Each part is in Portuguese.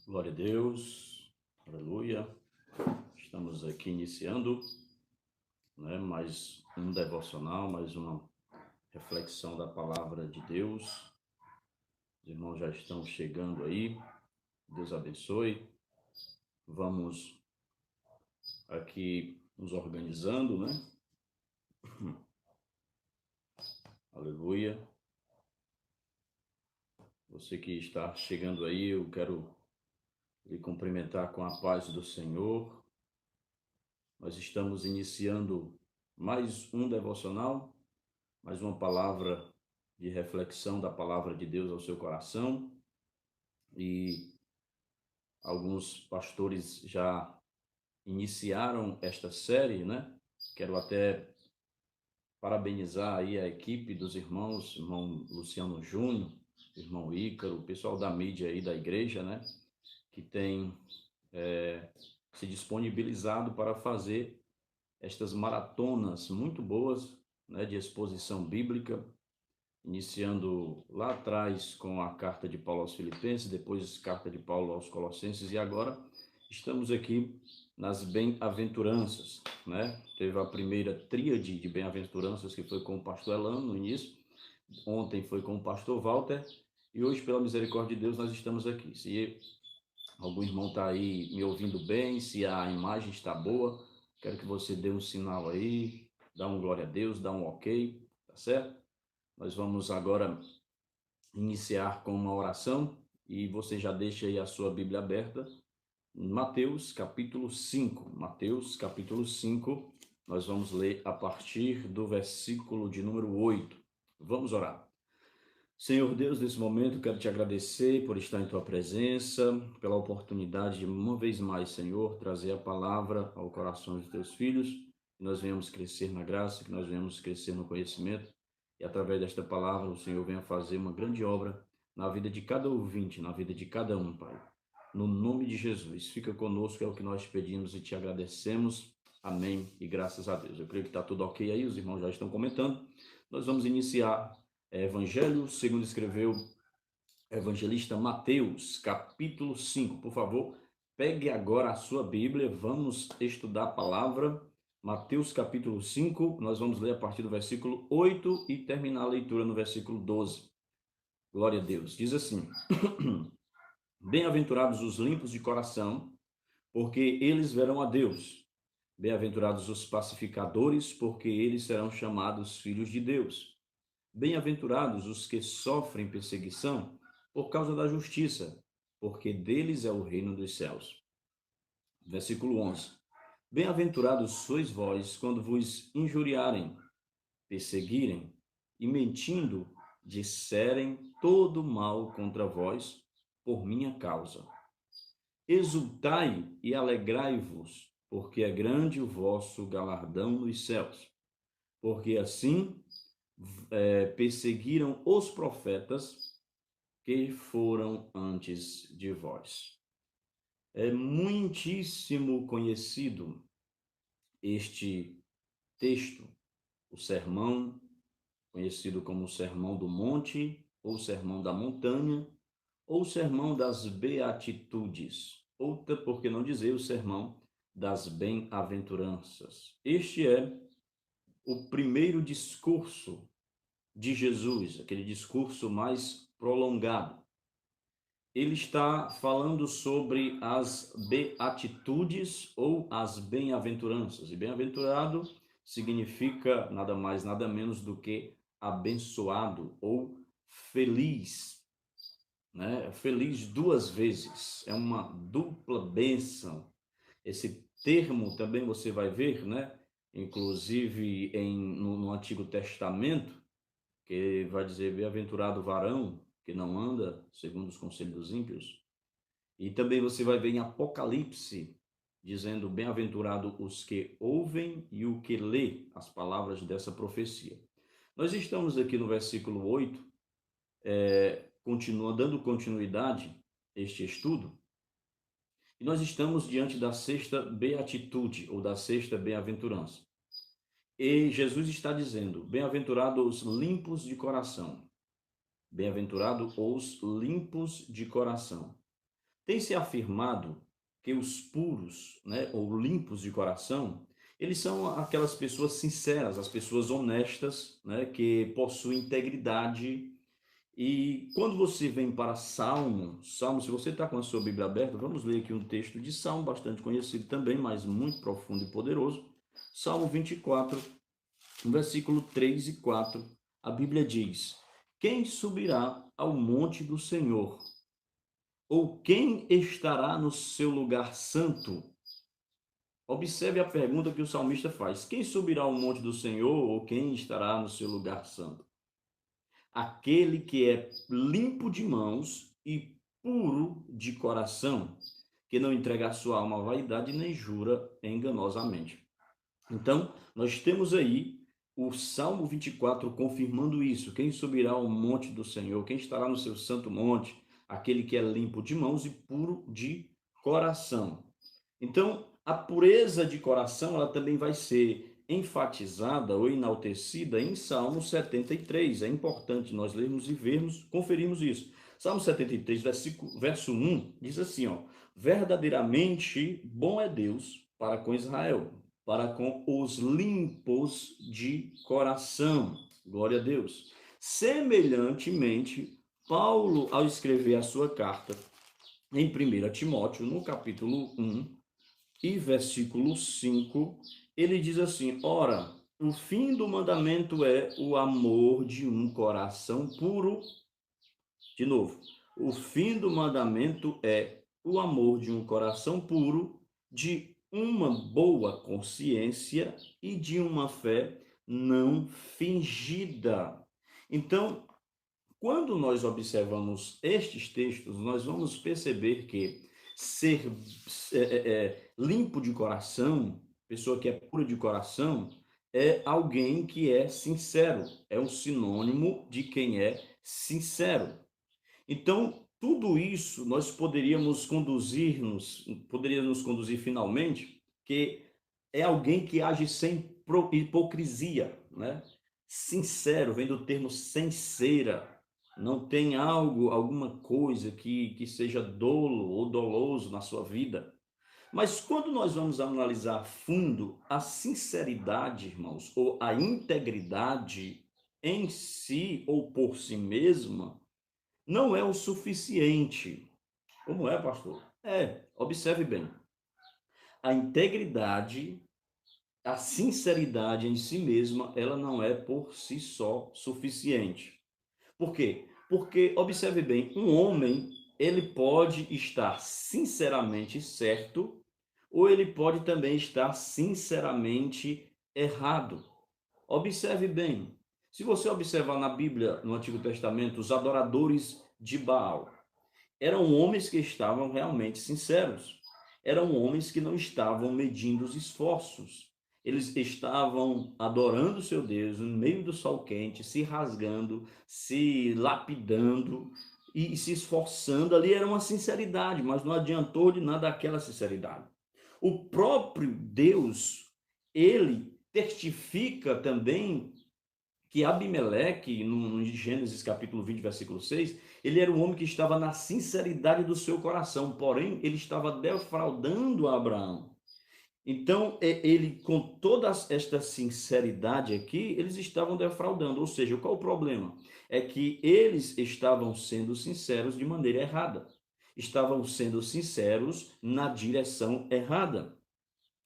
Glória a Deus, aleluia. Estamos aqui iniciando, mais um devocional, mais uma reflexão da palavra de Deus. Os irmãos já estão chegando aí, Deus abençoe. Vamos aqui nos organizando, Aleluia. Você que está chegando aí, eu quero lhe cumprimentar com a paz do Senhor. Nós estamos iniciando mais um devocional, mais uma palavra de reflexão da palavra de Deus ao seu coração. E alguns pastores já iniciaram esta série, Quero até parabenizar aí a equipe dos irmãos, irmão Luciano Júnior, irmão Ícaro, o pessoal da mídia aí da igreja, Que tem se disponibilizado para fazer estas maratonas muito boas, de exposição bíblica, iniciando lá atrás com a carta de Paulo aos Filipenses, depois carta de Paulo aos Colossenses, e agora estamos aqui nas bem-aventuranças, Teve a primeira tríade de bem-aventuranças, que foi com o pastor Elano no início, ontem foi com o pastor Walter, e hoje, pela misericórdia de Deus, nós estamos aqui. Se algum irmão está aí me ouvindo bem, se a imagem está boa, quero que você dê um sinal aí, dá um glória a Deus, dá um ok, tá certo? Nós vamos agora iniciar com uma oração e você já deixa aí a sua Bíblia aberta. Mateus capítulo 5. Mateus capítulo 5, nós vamos ler a partir do versículo de número 8. Vamos orar. Senhor Deus, nesse momento quero te agradecer por estar em tua presença, pela oportunidade de uma vez mais, Senhor, trazer a palavra ao coração dos teus filhos, que nós venhamos crescer na graça, que nós venhamos crescer no conhecimento, e através desta palavra o Senhor venha fazer uma grande obra na vida de cada ouvinte, na vida de cada um, Pai. No nome de Jesus, fica conosco, é o que nós pedimos e te agradecemos. Amém e graças a Deus. Eu creio que está tudo ok aí, os irmãos já estão comentando. Nós vamos iniciar Evangelho segundo escreveu evangelista Mateus, capítulo 5. Por favor, pegue agora a sua Bíblia, vamos estudar a palavra. Mateus, capítulo 5, nós vamos ler a partir do versículo 8 e terminar a leitura no versículo 12. Glória a Deus. Diz assim: Bem-aventurados os limpos de coração, porque eles verão a Deus. Bem-aventurados os pacificadores, porque eles serão chamados filhos de Deus. Bem-aventurados os que sofrem perseguição por causa da justiça, porque deles é o reino dos céus. Versículo 11. Bem-aventurados sois vós quando vos injuriarem, perseguirem e mentindo disserem todo mal contra vós por minha causa. Exultai e alegrai-vos, porque é grande o vosso galardão nos céus. Porque assim perseguiram os profetas que foram antes de vós. É muitíssimo conhecido este texto, o sermão, conhecido como o Sermão do Monte, ou Sermão da Montanha, ou Sermão das Beatitudes, ou, por que não dizer, o Sermão das Bem-aventuranças. Este é o primeiro discurso de Jesus, aquele discurso mais prolongado. Ele está falando sobre as beatitudes ou as bem-aventuranças. E bem-aventurado significa nada mais, nada menos do que abençoado ou feliz, Feliz duas vezes, é uma dupla bênção. Esse termo também você vai ver, Inclusive no Antigo Testamento, que vai dizer bem-aventurado o varão que não anda segundo os conselhos dos ímpios. E também você vai ver em Apocalipse, dizendo bem-aventurado os que ouvem e o que lê as palavras dessa profecia. Nós estamos aqui no versículo 8, dando continuidade a este estudo, e nós estamos diante da sexta beatitude, ou da sexta bem-aventurança. E Jesus está dizendo, bem-aventurados os limpos de coração. Bem-aventurado os limpos de coração. Tem se afirmado que os puros, né, ou limpos de coração, eles são aquelas pessoas sinceras, as pessoas honestas, né, que possuem integridade. E quando você vem para Salmo, se você está com a sua Bíblia aberta, vamos ler aqui um texto de Salmo, bastante conhecido também, mas muito profundo e poderoso. Salmo 24, versículo 3 e 4. A Bíblia diz: Quem subirá ao monte do Senhor? Ou quem estará no seu lugar santo? Observe a pergunta que o salmista faz: Quem subirá ao monte do Senhor? Ou quem estará no seu lugar santo? Aquele que é limpo de mãos e puro de coração, que não entrega a sua alma à vaidade nem jura enganosamente. Então, nós temos aí o Salmo 24 confirmando isso. Quem subirá ao monte do Senhor? Quem estará no seu santo monte? Aquele que é limpo de mãos e puro de coração. Então, a pureza de coração, ela também vai ser enfatizada ou enaltecida em Salmo 73. É importante nós lermos e vermos, conferirmos isso. Salmo 73, verso 1, diz assim, ó: Verdadeiramente bom é Deus para com Israel, para com os limpos de coração. Glória a Deus. Semelhantemente, Paulo, ao escrever a sua carta em 1 Timóteo, no capítulo 1, e versículo 5, ele diz assim: Ora, o fim do mandamento é o amor de um coração puro. De novo, o fim do mandamento é o amor de um coração puro, de uma boa consciência e de uma fé não fingida. Então, quando nós observamos estes textos, nós vamos perceber que ser limpo de coração, pessoa que é pura de coração, é alguém que é sincero, é um sinônimo de quem é sincero. Então, tudo isso nós poderíamos conduzir finalmente, que é alguém que age sem hipocrisia, né? Sincero, vem do termo sincera, não tem alguma coisa que seja dolo ou doloso na sua vida. Mas quando nós vamos analisar a fundo a sinceridade, irmãos, ou a integridade em si ou por si mesma, não é o suficiente. Como é, pastor? Observe bem. A integridade, a sinceridade em si mesma, ela não é por si só suficiente. Por quê? Porque, observe bem, um homem, ele pode estar sinceramente certo, ou ele pode também estar sinceramente errado. Observe bem. Se você observar na Bíblia, no Antigo Testamento, os adoradores de Baal eram homens que estavam realmente sinceros. Eram homens que não estavam medindo os esforços. Eles estavam adorando o seu Deus no meio do sol quente, se rasgando, se lapidando e se esforçando. Ali era uma sinceridade, mas não adiantou de nada aquela sinceridade. O próprio Deus, ele testifica também que Abimeleque, no Gênesis capítulo 20, versículo 6, ele era um homem que estava na sinceridade do seu coração, porém ele estava defraudando Abraão. Então, ele, com toda esta sinceridade aqui, eles estavam defraudando. Ou seja, qual o problema? É que eles estavam sendo sinceros de maneira errada. Estavam sendo sinceros na direção errada.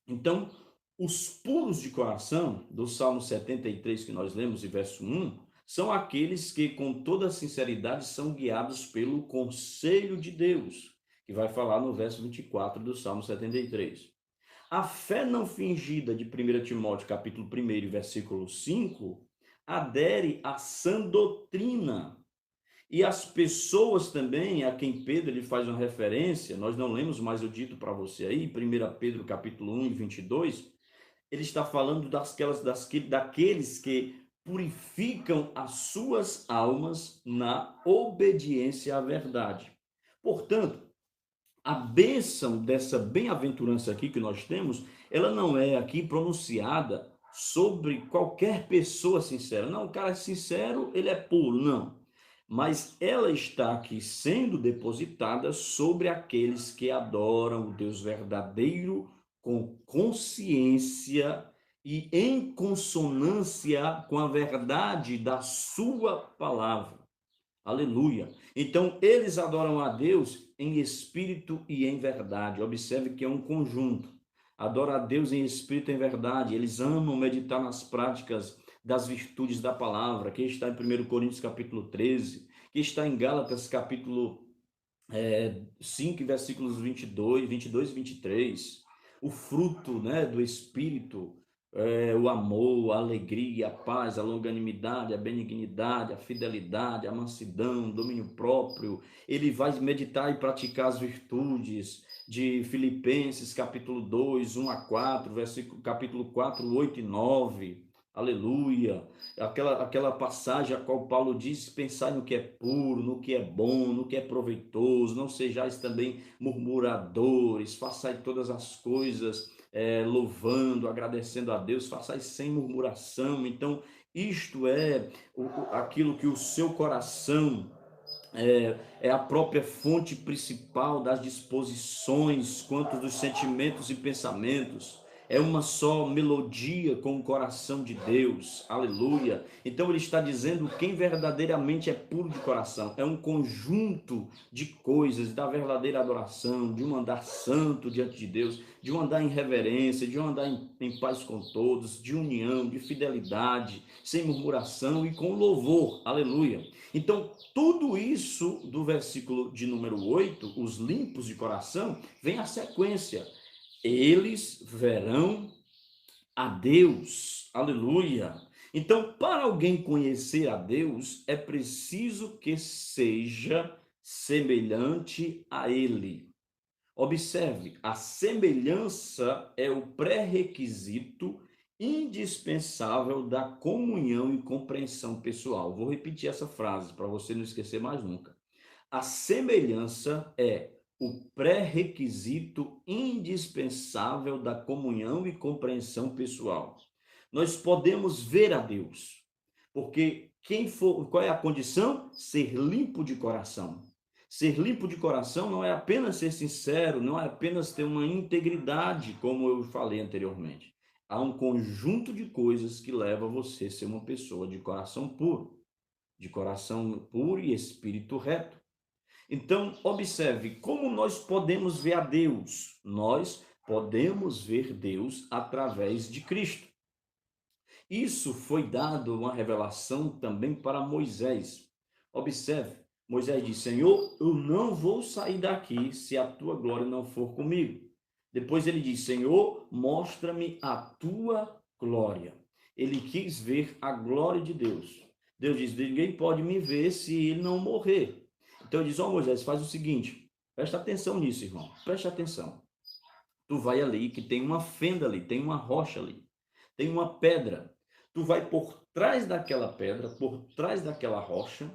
Então, os puros de coração, do Salmo 73 que nós lemos, em verso 1, são aqueles que, com toda sinceridade, são guiados pelo conselho de Deus, que vai falar no verso 24 do Salmo 73. A fé não fingida de 1 Timóteo, capítulo 1, versículo 5, adere à sã doutrina. E as pessoas também, a quem Pedro ele faz uma referência, nós não lemos mais o dito para você aí, 1 Pedro capítulo 1 e 22, ele está falando daqueles que purificam as suas almas na obediência à verdade. Portanto, a bênção dessa bem-aventurança aqui que nós temos, ela não é aqui pronunciada sobre qualquer pessoa sincera. Não, o cara é sincero, ele é puro, não. mas ela está aqui sendo depositada sobre aqueles que adoram o Deus verdadeiro com consciência e em consonância com a verdade da sua palavra. Aleluia. Então, eles adoram a Deus em espírito e em verdade. Observe que é um conjunto. Adora a Deus em espírito e em verdade. Eles amam meditar nas práticas das virtudes da palavra, que está em 1 Coríntios capítulo 13, que está em Gálatas capítulo 5, versículos 22 e 23. O fruto, né, do Espírito, o amor, a alegria, a paz, a longanimidade, a benignidade, a fidelidade, a mansidão, o domínio próprio. Ele vai meditar e praticar as virtudes de Filipenses capítulo 2, 1 a 4, capítulo 4, 8 e 9. Aleluia. Aquela passagem a qual Paulo diz: pensai no que é puro, no que é bom, no que é proveitoso, não sejais também murmuradores, façai todas as coisas louvando, agradecendo a Deus, façais sem murmuração. Então, isto é aquilo que o seu coração é a própria fonte principal das disposições quanto dos sentimentos e pensamentos. É uma só melodia com o coração de Deus, aleluia. Então ele está dizendo quem verdadeiramente é puro de coração. É um conjunto de coisas da verdadeira adoração, de um andar santo diante de Deus, de um andar em reverência, de um andar em paz com todos, de união, de fidelidade, sem murmuração e com louvor, aleluia. Então, tudo isso do versículo de número 8, os limpos de coração, vem a sequência. Eles verão a Deus. Aleluia. Então, para alguém conhecer a Deus, é preciso que seja semelhante a Ele. Observe, a semelhança é o pré-requisito indispensável da comunhão e compreensão pessoal. Vou repetir essa frase para você não esquecer mais nunca. A semelhança é o pré-requisito indispensável da comunhão e compreensão pessoal. Nós podemos ver a Deus, porque qual é a condição? Ser limpo de coração. Ser limpo de coração não é apenas ser sincero, não é apenas ter uma integridade, como eu falei anteriormente. Há um conjunto de coisas que leva você a ser uma pessoa de coração puro e espírito reto. Então, observe como nós podemos ver a Deus. Nós podemos ver Deus através de Cristo. Isso foi dado uma revelação também para Moisés. Observe, Moisés disse: Senhor, eu não vou sair daqui se a tua glória não for comigo. Depois ele diz: Senhor, mostra-me a tua glória. Ele quis ver a glória de Deus. Deus diz: ninguém pode me ver se ele não morrer. Então ele diz: Moisés, faz o seguinte, presta atenção nisso, irmão, presta atenção. Tu vai ali, que tem uma fenda ali, tem uma rocha ali, tem uma pedra. Tu vai por trás daquela pedra, por trás daquela rocha,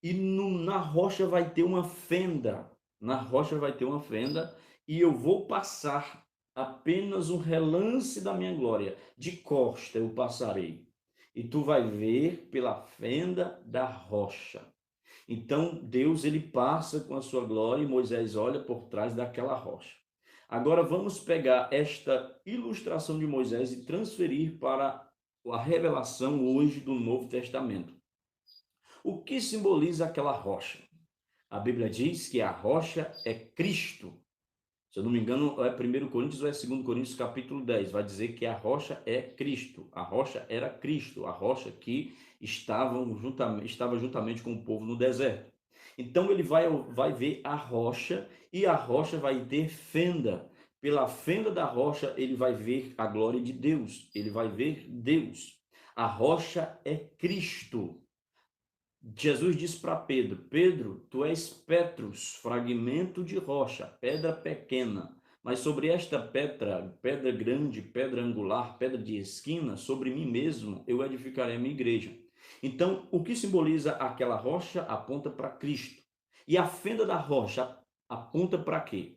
e na rocha vai ter uma fenda. Na rocha vai ter uma fenda, e eu vou passar apenas um relance da minha glória. De costa eu passarei. E tu vai ver pela fenda da rocha. Então, Deus ele passa com a sua glória e Moisés olha por trás daquela rocha. Agora vamos pegar esta ilustração de Moisés e transferir para a revelação hoje do Novo Testamento. O que simboliza aquela rocha? A Bíblia diz que a rocha é Cristo. Se eu não me engano, é 1 Coríntios ou é 2 Coríntios capítulo 10. Vai dizer que a rocha é Cristo. A rocha era Cristo, a rocha que estava juntamente com o povo no deserto. Então ele vai ver a rocha e a rocha vai ter fenda. Pela fenda da rocha ele vai ver a glória de Deus. Ele vai ver Deus. A rocha é Cristo. Jesus disse para Pedro: Pedro, tu és Petrus, fragmento de rocha, pedra pequena, mas sobre esta pedra grande, pedra angular, pedra de esquina, sobre mim mesmo eu edificarei a minha igreja. Então, o que simboliza aquela rocha aponta para Cristo. E a fenda da rocha aponta para quê?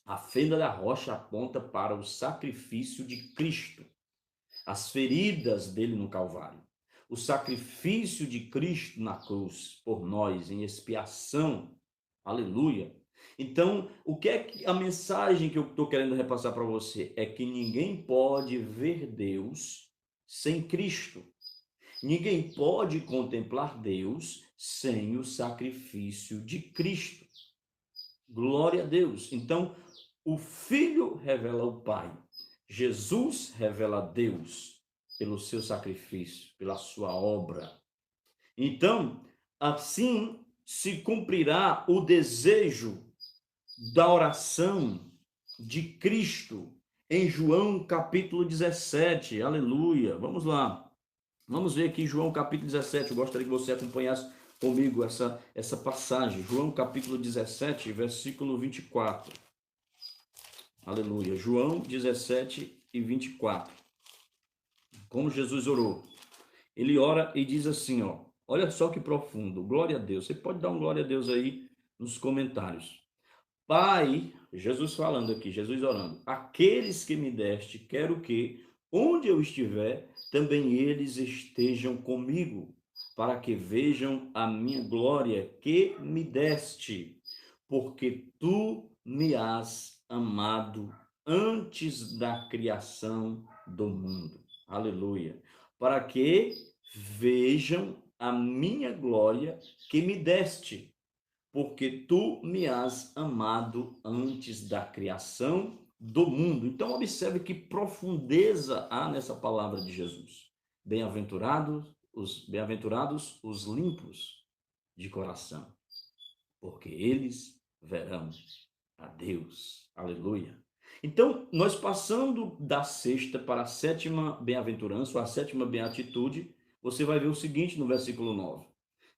A fenda da rocha aponta para o sacrifício de Cristo, as feridas dele no Calvário. o sacrifício de Cristo na cruz por nós, em expiação. Aleluia. Então, o que é que a mensagem que eu estou querendo repassar para você é que ninguém pode ver Deus sem Cristo. Ninguém pode contemplar Deus sem o sacrifício de Cristo. Glória a Deus. Então, o Filho revela o Pai. Jesus revela Deus pelo seu sacrifício, pela sua obra. Então, assim se cumprirá o desejo da oração de Cristo em João capítulo 17. Aleluia. Vamos lá. Vamos ver aqui João capítulo 17. Eu gostaria que você acompanhasse comigo essa passagem. João capítulo 17, versículo 24. Aleluia. João 17 e 24. Como Jesus orou. Ele ora e diz assim, ó. Olha só que profundo. Glória a Deus. Você pode dar um glória a Deus aí nos comentários. Pai, Jesus falando aqui, Jesus orando. Aqueles que me deste, quero que, onde eu estiver, também eles estejam comigo, para que vejam a minha glória que me deste, porque tu me has amado antes da criação do mundo. Aleluia. Para que vejam a minha glória que me deste, porque tu me has amado antes da criação do mundo. Então, observe que profundeza há nessa palavra de Jesus. Bem-aventurados os limpos de coração, porque eles verão a Deus. Aleluia. Então, nós passando da sexta para a sétima bem-aventurança, ou a sétima beatitude, você vai ver o seguinte no versículo 9.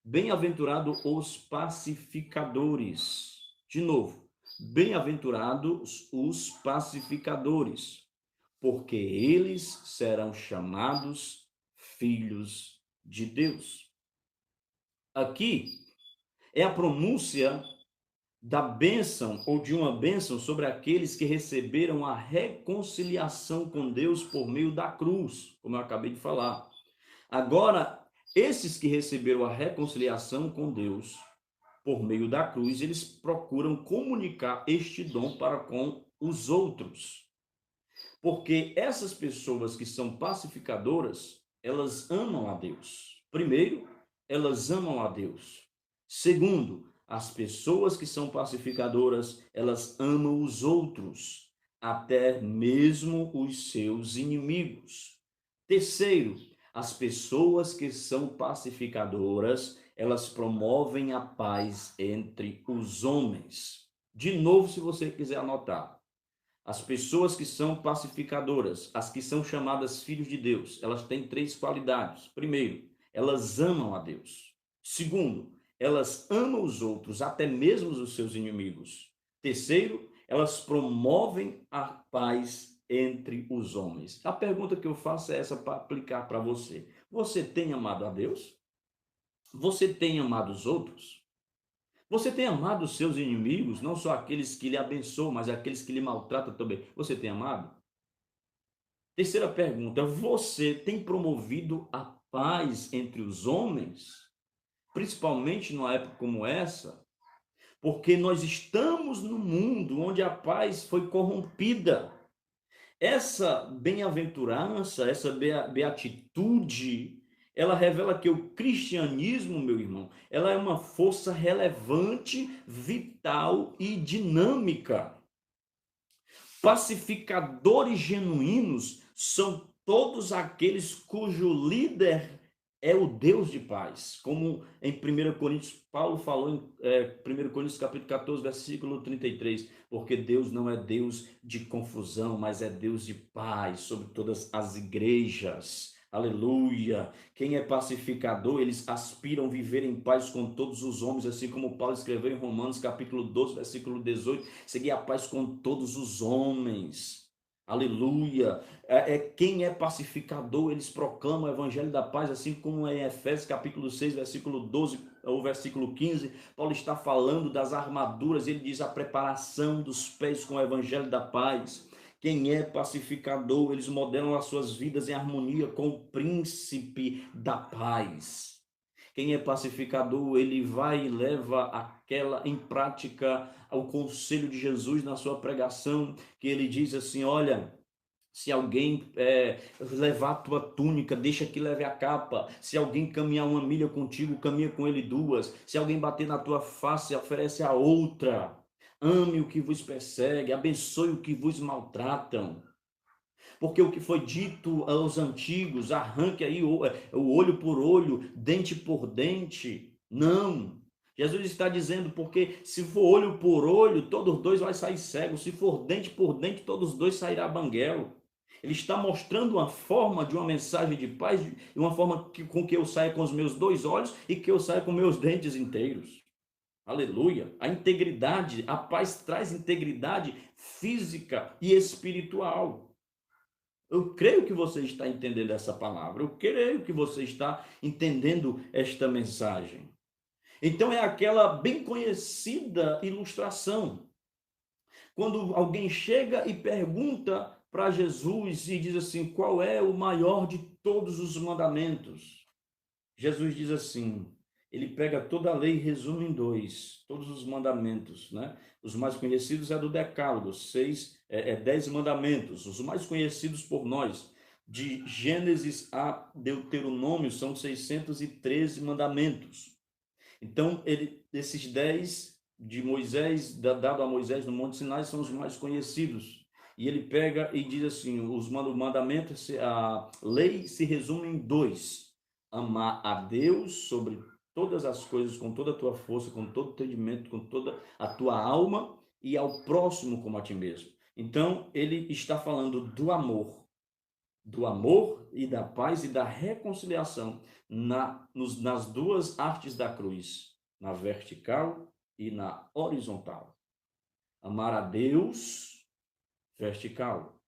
Bem-aventurados os pacificadores. De novo, bem-aventurados os pacificadores, porque eles serão chamados filhos de Deus. Aqui é a pronúncia da bênção ou de uma bênção sobre aqueles que receberam a reconciliação com Deus por meio da cruz, como eu acabei de falar. Agora, esses que receberam a reconciliação com Deus por meio da cruz, eles procuram comunicar este dom para com os outros. Porque essas pessoas que são pacificadoras, elas amam a Deus. Primeiro, elas amam a Deus. Segundo, as pessoas que são pacificadoras, elas amam os outros, até mesmo os seus inimigos. Terceiro, as pessoas que são pacificadoras, elas promovem a paz entre os homens. De novo, se você quiser anotar, as pessoas que são pacificadoras, as que são chamadas filhos de Deus, elas têm três qualidades. Primeiro, elas amam a Deus. Segundo, elas amam os outros, até mesmo os seus inimigos. Terceiro, elas promovem a paz entre os homens. A pergunta que eu faço é essa para aplicar para você. Você tem amado a Deus? Você tem amado os outros? Você tem amado os seus inimigos, não só aqueles que lhe abençoam, mas aqueles que lhe maltratam também? Você tem amado? Terceira pergunta, você tem promovido a paz entre os homens? Principalmente numa época como essa? Porque nós estamos num mundo onde a paz foi corrompida. Essa bem-aventurança, essa beatitude, ela revela que o cristianismo, meu irmão, ela é uma força relevante, vital e dinâmica. Pacificadores genuínos são todos aqueles cujo líder é o Deus de paz, como em 1 Coríntios, Paulo falou em 1 Coríntios capítulo 14, versículo 33, porque Deus não é Deus de confusão, mas é Deus de paz sobre todas as igrejas. Aleluia! Quem é pacificador, eles aspiram viver em paz com todos os homens, assim como Paulo escreveu em Romanos capítulo 12, versículo 18, seguir a paz com todos os homens. Aleluia! Quem é pacificador, eles proclamam o evangelho da paz, assim como em Efésios capítulo 6, versículo 12, ou versículo 15, Paulo está falando das armaduras, ele diz a preparação dos pés com o evangelho da paz. Quem é pacificador, eles modelam as suas vidas em harmonia com o príncipe da paz. Quem é pacificador, ele vai e leva aquela em prática o conselho de Jesus na sua pregação, que ele diz assim: olha, se alguém levar a tua túnica, deixa que leve a capa. Se alguém caminhar 1 milha contigo, caminha com ele 2. Se alguém bater na tua face, oferece a outra. Ame o que vos persegue, abençoe o que vos maltratam. Porque o que foi dito aos antigos, arranque aí o olho por olho, dente por dente. Não. Jesus está dizendo, porque se for olho por olho, todos dois vai sair cego. Se for dente por dente, todos dois sairá banguelo. Ele está mostrando uma forma de uma mensagem de paz, uma forma com que eu saia com os meus 2 olhos e que eu saia com meus dentes inteiros. Aleluia. A integridade, a paz traz integridade física e espiritual. Eu creio que você está entendendo essa palavra. Eu creio que você está entendendo esta mensagem. Então é aquela bem conhecida ilustração. Quando alguém chega e pergunta para Jesus e diz assim: qual é o maior de todos os mandamentos? Jesus diz assim, ele pega toda a lei e resume em 2, todos os mandamentos, né? Os mais conhecidos é do Decálogo, 10 mandamentos, os mais conhecidos por nós, de Gênesis a Deuteronômio, são 613 mandamentos. Então, esses 10 de Moisés, dado a Moisés no Monte Sinai, são os mais conhecidos. E ele pega e diz assim, os mandamentos, a lei se resume em 2: amar a Deus sobre todas as coisas, com toda a tua força, com todo o entendimento, com toda a tua alma, e ao próximo como a ti mesmo. Então, ele está falando do amor e da paz e da reconciliação nas 2 artes da cruz, na vertical e na horizontal. Amar a Deus, vertical,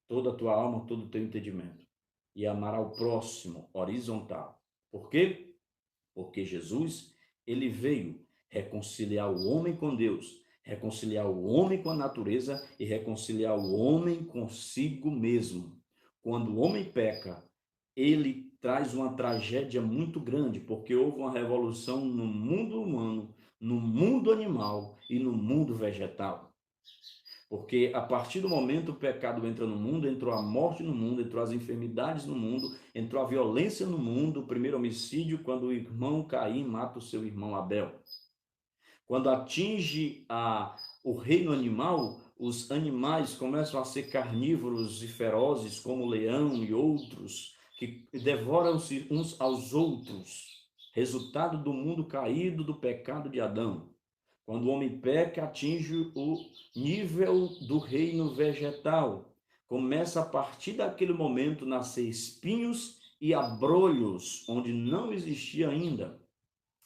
toda a tua alma, todo o teu entendimento, e amar ao próximo, horizontal. Por quê? Porque Jesus, ele veio reconciliar o homem com Deus, reconciliar o homem com a natureza e reconciliar o homem consigo mesmo. Quando o homem peca, ele traz uma tragédia muito grande, porque houve uma revolução no mundo humano, no mundo animal e no mundo vegetal. Porque a partir do momento o pecado entra no mundo, entrou a morte no mundo, entrou as enfermidades no mundo, entrou a violência no mundo, o primeiro homicídio, quando o irmão Caim mata o seu irmão Abel. Quando atinge o reino animal, os animais começam a ser carnívoros e ferozes, como o leão e outros, que devoram-se uns aos outros. Resultado do mundo caído, do pecado de Adão. Quando o homem peca, atinge o nível do reino vegetal. Começa a partir daquele momento nascer espinhos e abrolhos, onde não existia ainda.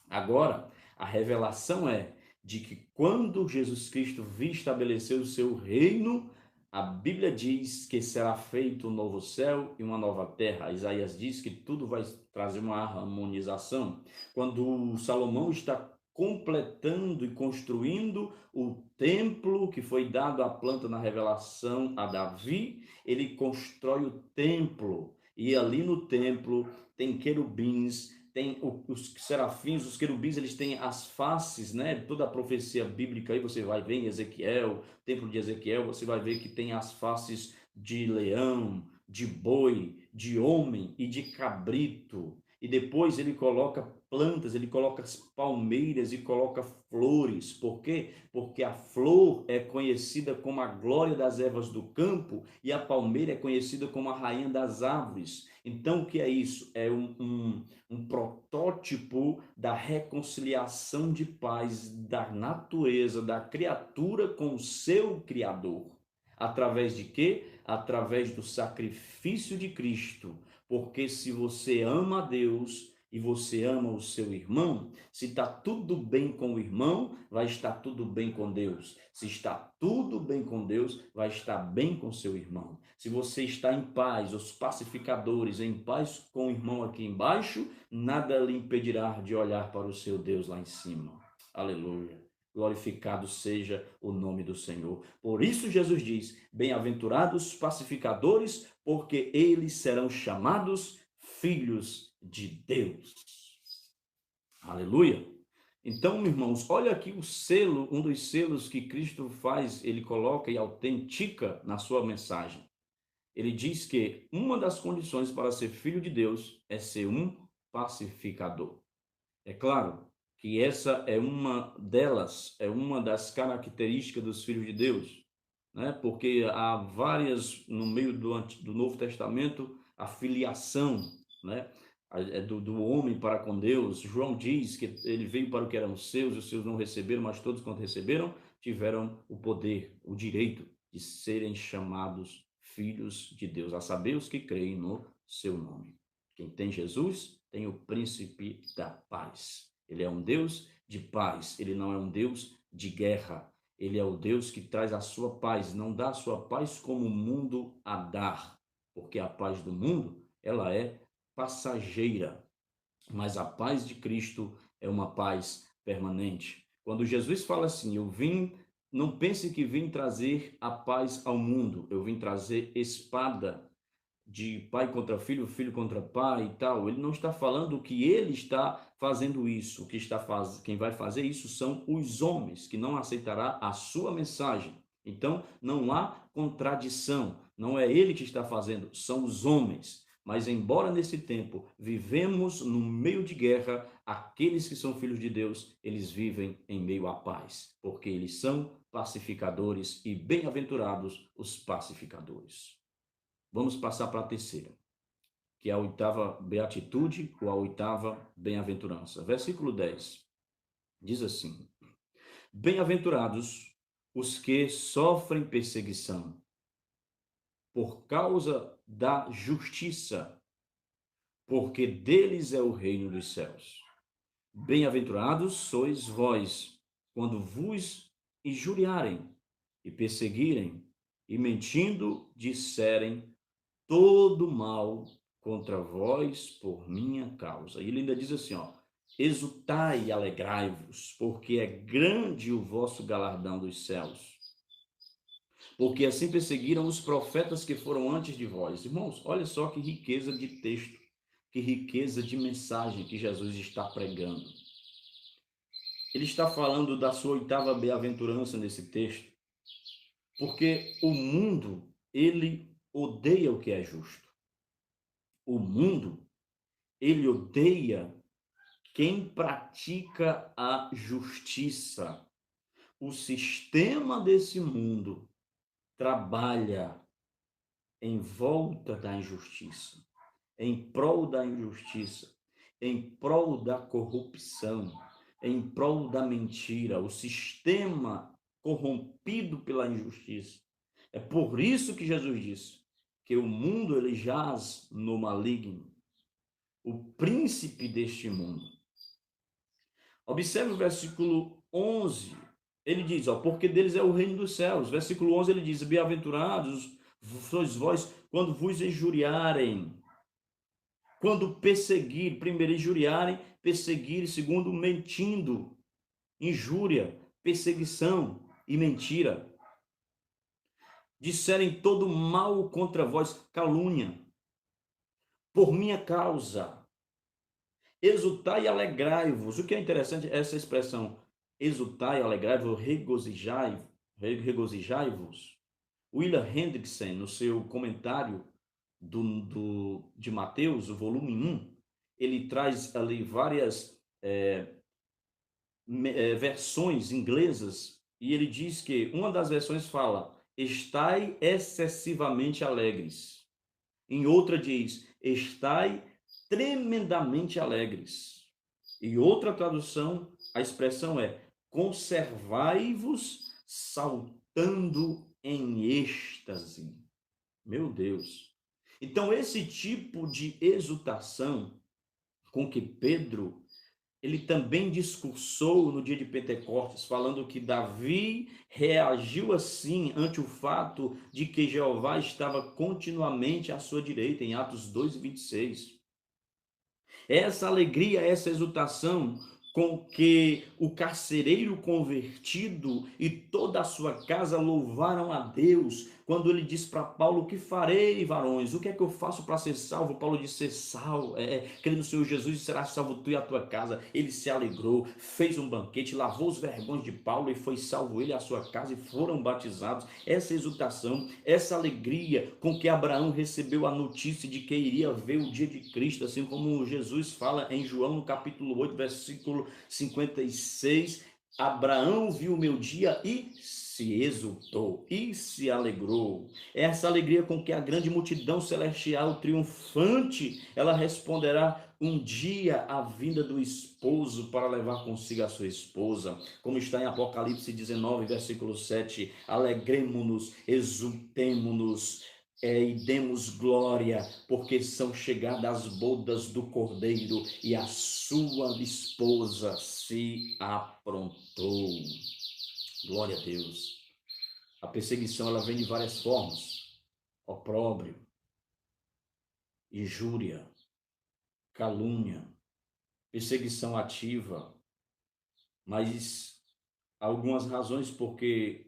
Agora, a revelação é de que quando Jesus Cristo vir estabelecer o seu reino, a Bíblia diz que será feito um novo céu e uma nova terra. Isaías diz que tudo vai trazer uma harmonização. Quando Salomão está completando e construindo o templo que foi dado à planta na revelação a Davi, ele constrói o templo. E ali no templo tem querubins, tem os serafins, os querubins, eles têm as faces, né? Toda a profecia bíblica aí você vai ver em Ezequiel, templo de Ezequiel, você vai ver que tem as faces de leão, de boi, de homem e de cabrito. E depois ele coloca plantas, ele coloca as palmeiras e coloca flores. Por quê? Porque a flor é conhecida como a glória das ervas do campo e a palmeira é conhecida como a rainha das árvores. Então, o que é isso? É um protótipo da reconciliação de paz da natureza, da criatura com o seu Criador. Através de quê? Através do sacrifício de Cristo. Porque se você ama a Deus e você ama o seu irmão, se está tudo bem com o irmão, vai estar tudo bem com Deus. Se está tudo bem com Deus, vai estar bem com seu irmão. Se você está em paz, os pacificadores em paz com o irmão aqui embaixo, nada lhe impedirá de olhar para o seu Deus lá em cima. Aleluia. glorificado seja o nome do Senhor. Por isso Jesus diz: bem-aventurados pacificadores, porque eles serão chamados filhos de Deus. Aleluia! Então, meus irmãos, olha aqui o selo, um dos selos que Cristo faz, ele coloca e autentica na sua mensagem. Ele diz que uma das condições para ser filho de Deus é ser um pacificador. É claro que essa é uma delas, é uma das características dos filhos de Deus, né? Porque há várias, no meio do Novo Testamento, a filiação, né? Do homem para com Deus. João diz que ele veio para o que eram seus, os seus não receberam, mas todos quanto receberam, tiveram o poder, o direito de serem chamados filhos de Deus, a saber, os que creem no seu nome. Quem tem Jesus tem o príncipe da paz. Ele é um Deus de paz, ele não é um Deus de guerra. Ele é o Deus que traz a sua paz, não dá a sua paz como o mundo a dar, porque a paz do mundo, ela é passageira, mas a paz de Cristo é uma paz permanente. Quando Jesus fala assim, eu vim, não pense que vim trazer a paz ao mundo, eu vim trazer espada de pai contra filho, filho contra pai e tal. Ele não está falando que ele está fazendo isso. Quem vai fazer isso são os homens, que não aceitará a sua mensagem. Então, não há contradição. Não é ele que está fazendo, são os homens. Mas, embora nesse tempo vivemos no meio de guerra, aqueles que são filhos de Deus, eles vivem em meio à paz, porque eles são pacificadores e bem-aventurados os pacificadores. Vamos passar para a terceira, que é a oitava beatitude ou a oitava bem-aventurança. Versículo 10 diz assim: bem-aventurados os que sofrem perseguição por causa da justiça, porque deles é o reino dos céus. Bem-aventurados sois vós, quando vos injuriarem e perseguirem, e mentindo disserem todo mal contra vós por minha causa. E ele ainda diz assim, ó: exultai e alegrai-vos, porque é grande o vosso galardão dos céus. Porque assim perseguiram os profetas que foram antes de vós. Irmãos, olha só que riqueza de texto, que riqueza de mensagem que Jesus está pregando. Ele está falando da sua oitava bem-aventurança nesse texto, porque o mundo, ele odeia o que é justo. O mundo, ele odeia quem pratica a justiça. O sistema desse mundo trabalha em volta da injustiça, em prol da injustiça, em prol da corrupção, em prol da mentira. O sistema corrompido pela injustiça. É por isso que Jesus disse que o mundo ele jaz no maligno. O príncipe deste mundo. Observe o versículo 11. Ele diz, ó, porque deles é o reino dos céus. Versículo 11 ele diz, bem-aventurados sois vós quando vos injuriarem, quando perseguir. Primeiro, injuriarem, perseguir. Segundo, mentindo. Injúria, perseguição e mentira. Disserem todo mal contra vós, calúnia. Por minha causa. Exultai e alegrai-vos. O que é interessante é essa expressão, exultai e alegrai-vos, regozijai-vos. William Hendrickson, no seu comentário de Mateus, o volume 1, ele traz ali várias versões inglesas, e ele diz que uma das versões fala, estai excessivamente alegres. Em outra diz, estai tremendamente alegres. E outra tradução, a expressão é, conservai-vos saltando em êxtase. Meu Deus! Então, esse tipo de exultação com que Pedro, ele também discursou no dia de Pentecostes, falando que Davi reagiu assim ante o fato de que Jeová estava continuamente à sua direita, em Atos 2:26. Essa alegria, essa exultação com que o carcereiro convertido e toda a sua casa louvaram a Deus, quando ele diz para Paulo: o que farei, varões? O que é que eu faço para ser salvo? Paulo disse: ser salvo, crê no Senhor Jesus e será salvo tu e a tua casa. Ele se alegrou, fez um banquete, lavou os vergões de Paulo e foi salvo ele e a sua casa, e foram batizados. Essa exultação, essa alegria com que Abraão recebeu a notícia de que iria ver o dia de Cristo, assim como Jesus fala em João no capítulo 8, versículo 56, Abraão viu o meu dia e se exultou e se alegrou. Essa alegria com que a grande multidão celestial triunfante, ela responderá um dia à vinda do esposo para levar consigo a sua esposa, como está em Apocalipse 19, versículo 7, alegremo-nos, exultemo-nos, e demos glória, porque são chegadas as bodas do Cordeiro e a sua esposa se aprontou. Glória a Deus. A perseguição, ela vem de várias formas: opróbrio, injúria, calúnia, perseguição ativa, mas há algumas razões porque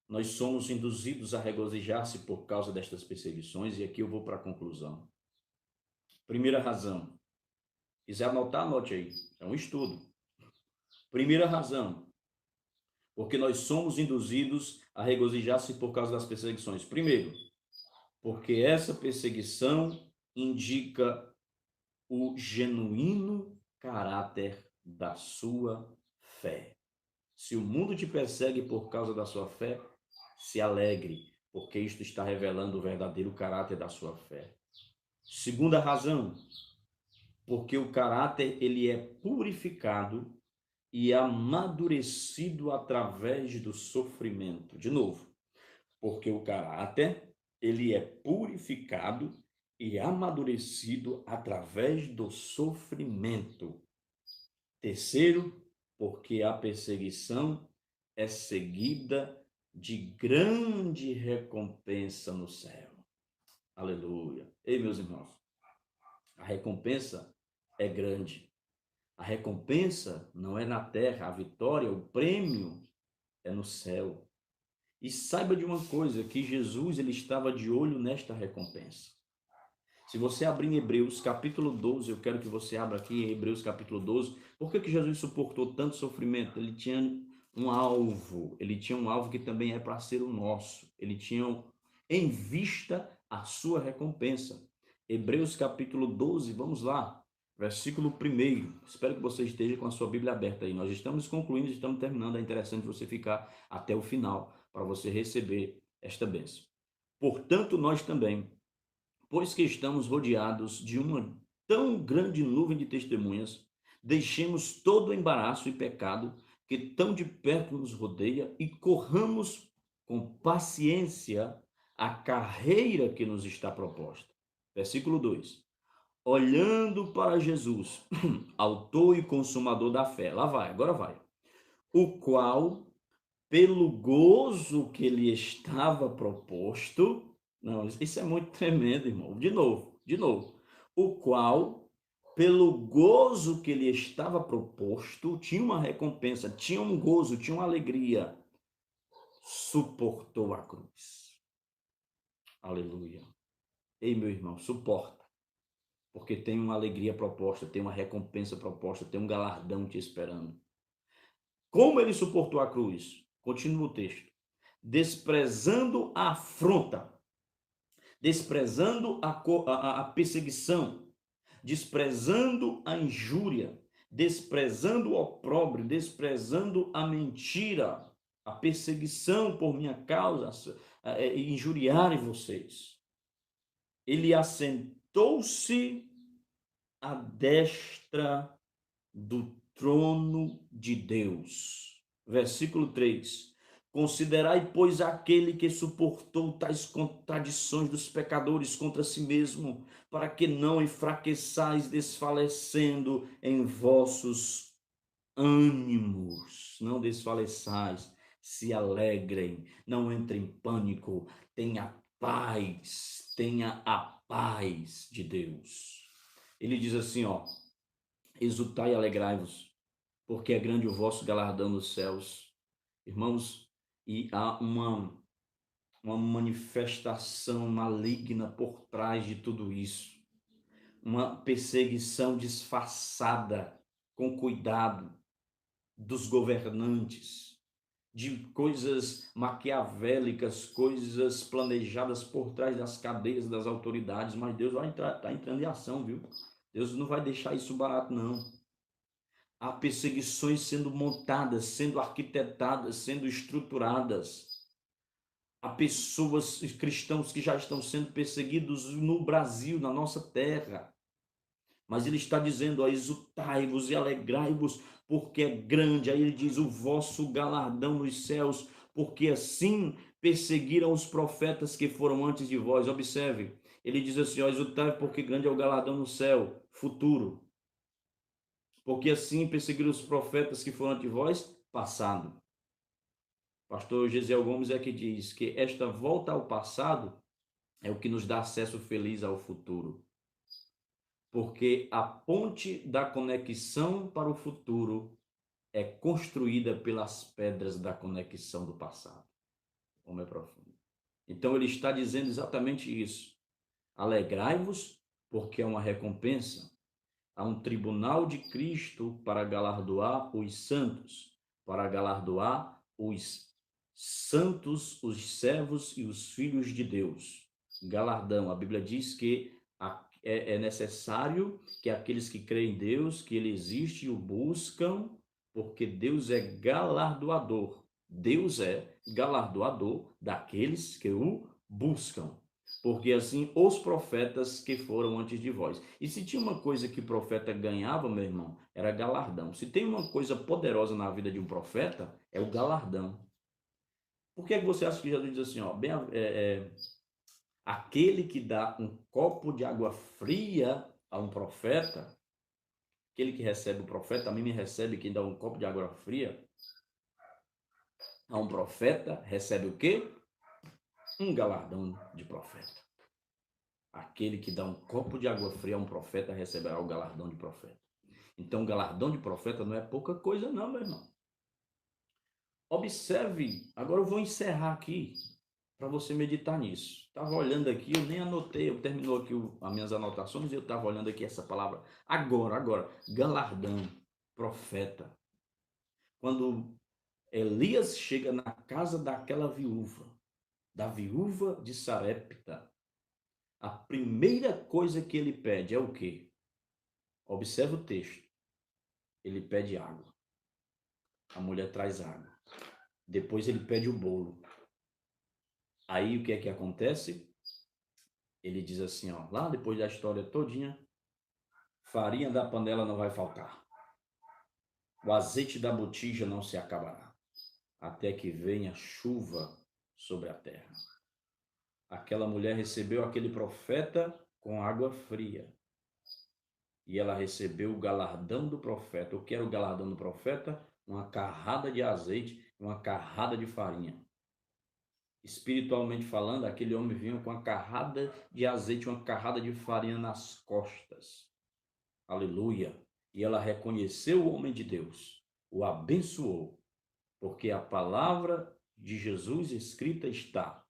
nós somos induzidos a regozijar-se por causa destas perseguições, e aqui eu vou para a conclusão. Primeira razão, quiser anotar, anote aí, é um estudo. Primeira razão, porque nós somos induzidos a regozijar-se por causa das perseguições. Primeiro, porque essa perseguição indica o genuíno caráter da sua fé. Se o mundo te persegue por causa da sua fé, se alegre, porque isto está revelando o verdadeiro caráter da sua fé. Segunda razão, porque o caráter ele é purificado e amadurecido através do sofrimento. De novo, porque o caráter ele é purificado e amadurecido através do sofrimento. Terceiro, porque a perseguição é seguida de grande recompensa no céu. Aleluia. Ei, meus irmãos, a recompensa é grande. A recompensa não é na terra, a vitória, o prêmio é no céu. E saiba de uma coisa, que Jesus ele estava de olho nesta recompensa. Se você abrir em Hebreus capítulo 12, eu quero que você abra aqui em Hebreus capítulo 12. Por que Jesus suportou tanto sofrimento? Ele tinha um alvo que também é para ser o nosso. Ele tinha em vista a sua recompensa. Hebreus capítulo 12, vamos lá, versículo 1. Espero que você esteja com a sua Bíblia aberta aí. Nós estamos concluindo, estamos terminando. É interessante você ficar até o final para você receber esta bênção. Portanto, nós também, pois que estamos rodeados de uma tão grande nuvem de testemunhas, deixemos todo o embaraço e pecado que tão de perto nos rodeia e corramos com paciência a carreira que nos está proposta. Versículo 2. Olhando para Jesus, autor e consumador da fé. Lá vai, agora vai. O qual, pelo gozo que lhe estava proposto. Não, isso é muito tremendo, irmão. De novo. O qual, pelo gozo que lhe estava proposto, tinha uma recompensa, tinha um gozo, tinha uma alegria, suportou a cruz. Aleluia. Ei, meu irmão, suporta, porque tem uma alegria proposta, tem uma recompensa proposta, tem um galardão te esperando. Como ele suportou a cruz? Continua o texto. Desprezando a afronta, desprezando a perseguição, desprezando a injúria, desprezando o opróbrio, desprezando a mentira, a perseguição por minha causa, injuriarem vocês. Ele assentou-se à destra do trono de Deus. Versículo 3. Considerai, pois, aquele que suportou tais contradições dos pecadores contra si mesmo, para que não enfraqueçais desfalecendo em vossos ânimos. Não desfaleçais, se alegrem, não entrem em pânico, tenha a paz de Deus. Ele diz assim, exultai e alegrai-vos, porque é grande o vosso galardão nos céus. Irmãos, e há uma manifestação maligna por trás de tudo isso. Uma perseguição disfarçada, com cuidado, dos governantes, de coisas maquiavélicas, coisas planejadas por trás das cadeias das autoridades, mas Deus vai tá entrando em ação, viu? Deus não vai deixar isso barato, não. Há perseguições sendo montadas, sendo arquitetadas, sendo estruturadas. Há pessoas, cristãos que já estão sendo perseguidos no Brasil, na nossa terra. Mas ele está dizendo, ó, exultai-vos e alegrai-vos, porque é grande. Aí ele diz, o vosso galardão nos céus, porque assim perseguiram os profetas que foram antes de vós. Observe, ele diz assim, ó, exultai, porque grande é o galardão no céu, futuro. Porque assim perseguiram os profetas que foram antes de vós, passado. Pastor Gesiel Gomes é que diz que esta volta ao passado é o que nos dá acesso feliz ao futuro. Porque a ponte da conexão para o futuro é construída pelas pedras da conexão do passado. Como é profundo. Então ele está dizendo exatamente isso. Alegrai-vos, porque é uma recompensa. Há um tribunal de Cristo para galardoar os santos, para galardoar os santos, os servos e os filhos de Deus. Galardão. A Bíblia diz que é necessário que aqueles que creem em Deus, que ele existe e o buscam, porque Deus é galardoador. Deus é galardoador daqueles que o buscam. Porque assim os profetas que foram antes de vós. E se tinha uma coisa que o profeta ganhava, meu irmão, era galardão. Se tem uma coisa poderosa na vida de um profeta, é o galardão. Por que você acha que Jesus diz assim, ó, aquele que dá um copo de água fria a um profeta, aquele que recebe o profeta, também me recebe quem dá um copo de água fria a um profeta, recebe o quê? Um galardão de profeta. Aquele que dá um copo de água fria a um profeta receberá o galardão de profeta. Então, o galardão de profeta não é pouca coisa não, meu irmão. Observe, agora eu vou encerrar aqui para você meditar nisso. Estava olhando aqui, eu nem anotei, eu terminou aqui as minhas anotações e eu estava olhando aqui essa palavra. Agora, galardão, profeta. Quando Elias chega na casa daquela viúva, da viúva de Sarepta, a primeira coisa que ele pede é o quê? Observe o texto. Ele pede água. A mulher traz água. Depois ele pede o bolo. Aí o que é que acontece? Ele diz assim, ó, lá depois da história todinha, farinha da panela não vai faltar. O azeite da botija não se acabará, até que venha chuva sobre a terra. Aquela mulher recebeu aquele profeta com água fria. E ela recebeu o galardão do profeta. O que era o galardão do profeta? Uma carrada de azeite, uma carrada de farinha. Espiritualmente falando, aquele homem vinha com uma carrada de azeite, uma carrada de farinha nas costas. Aleluia! E ela reconheceu o homem de Deus, o abençoou, porque a palavra de Jesus escrita está: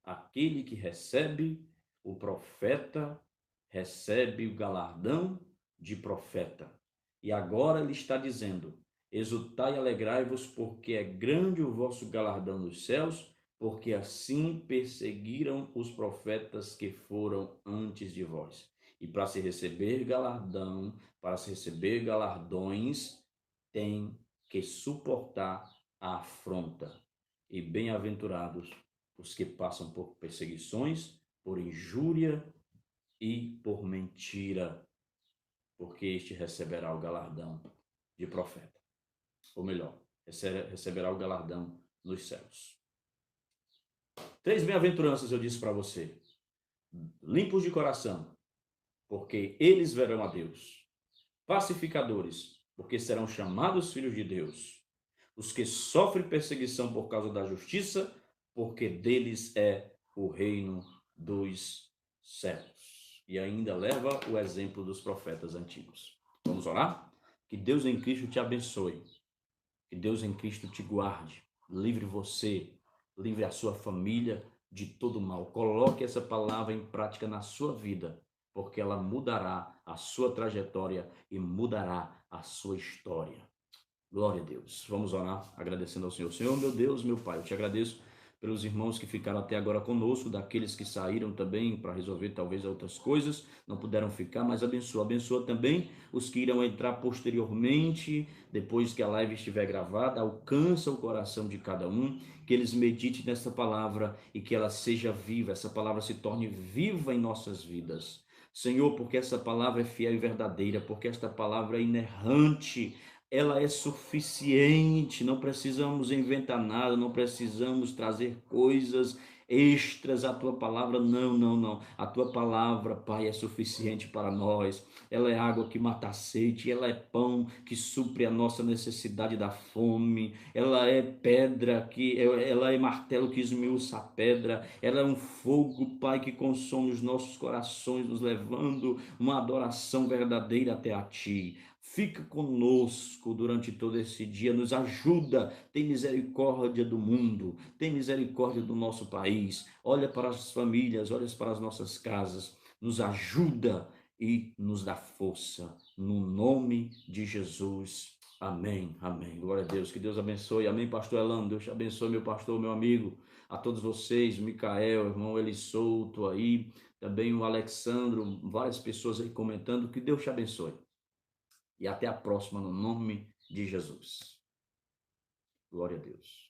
aquele que recebe o profeta, recebe o galardão de profeta. E agora ele está dizendo: exultai e alegrai-vos, porque é grande o vosso galardão nos céus, porque assim perseguiram os profetas que foram antes de vós. E para se receber galardão, para se receber galardões, tem que suportar a afronta. E bem-aventurados os que passam por perseguições, por injúria e por mentira, porque este receberá o galardão de profeta. Ou melhor, receberá o galardão nos céus. 3 bem-aventuranças eu disse para você. Limpos de coração, porque eles verão a Deus. Pacificadores, porque serão chamados filhos de Deus. Os que sofrem perseguição por causa da justiça, porque deles é o reino dos céus. E ainda leva o exemplo dos profetas antigos. Vamos orar? Que Deus em Cristo te abençoe. Que Deus em Cristo te guarde. Livre você, livre a sua família de todo mal. Coloque essa palavra em prática na sua vida, porque ela mudará a sua trajetória e mudará a sua história. Glória a Deus. Vamos orar agradecendo ao Senhor. Senhor, meu Deus, meu Pai, eu te agradeço pelos irmãos que ficaram até agora conosco, daqueles que saíram também para resolver talvez outras coisas, não puderam ficar, mas abençoa. Abençoa também os que irão entrar posteriormente, depois que a live estiver gravada, alcança o coração de cada um, que eles meditem nessa palavra e que ela seja viva, essa palavra se torne viva em nossas vidas. Senhor, porque essa palavra é fiel e verdadeira, porque esta palavra é inerrante, ela é suficiente, não precisamos inventar nada, não precisamos trazer coisas extras à tua palavra, não, não, não. A tua palavra, Pai, é suficiente para nós. Ela é água que mata a sede, ela é pão que supre a nossa necessidade da fome, ela é pedra ela é martelo que esmiuça a pedra, ela é um fogo, Pai, que consome os nossos corações, nos levando uma adoração verdadeira até a ti. Fica conosco durante todo esse dia, nos ajuda, tem misericórdia do mundo, tem misericórdia do nosso país, olha para as famílias, olha para as nossas casas, nos ajuda e nos dá força, no nome de Jesus. Amém, amém. Glória a Deus, que Deus abençoe. Amém, pastor Elano, Deus te abençoe, meu pastor, meu amigo, a todos vocês, Micael, irmão Eli Souto aí, também o Alexandro, várias pessoas aí comentando, que Deus te abençoe. E até a próxima, no nome de Jesus. Glória a Deus.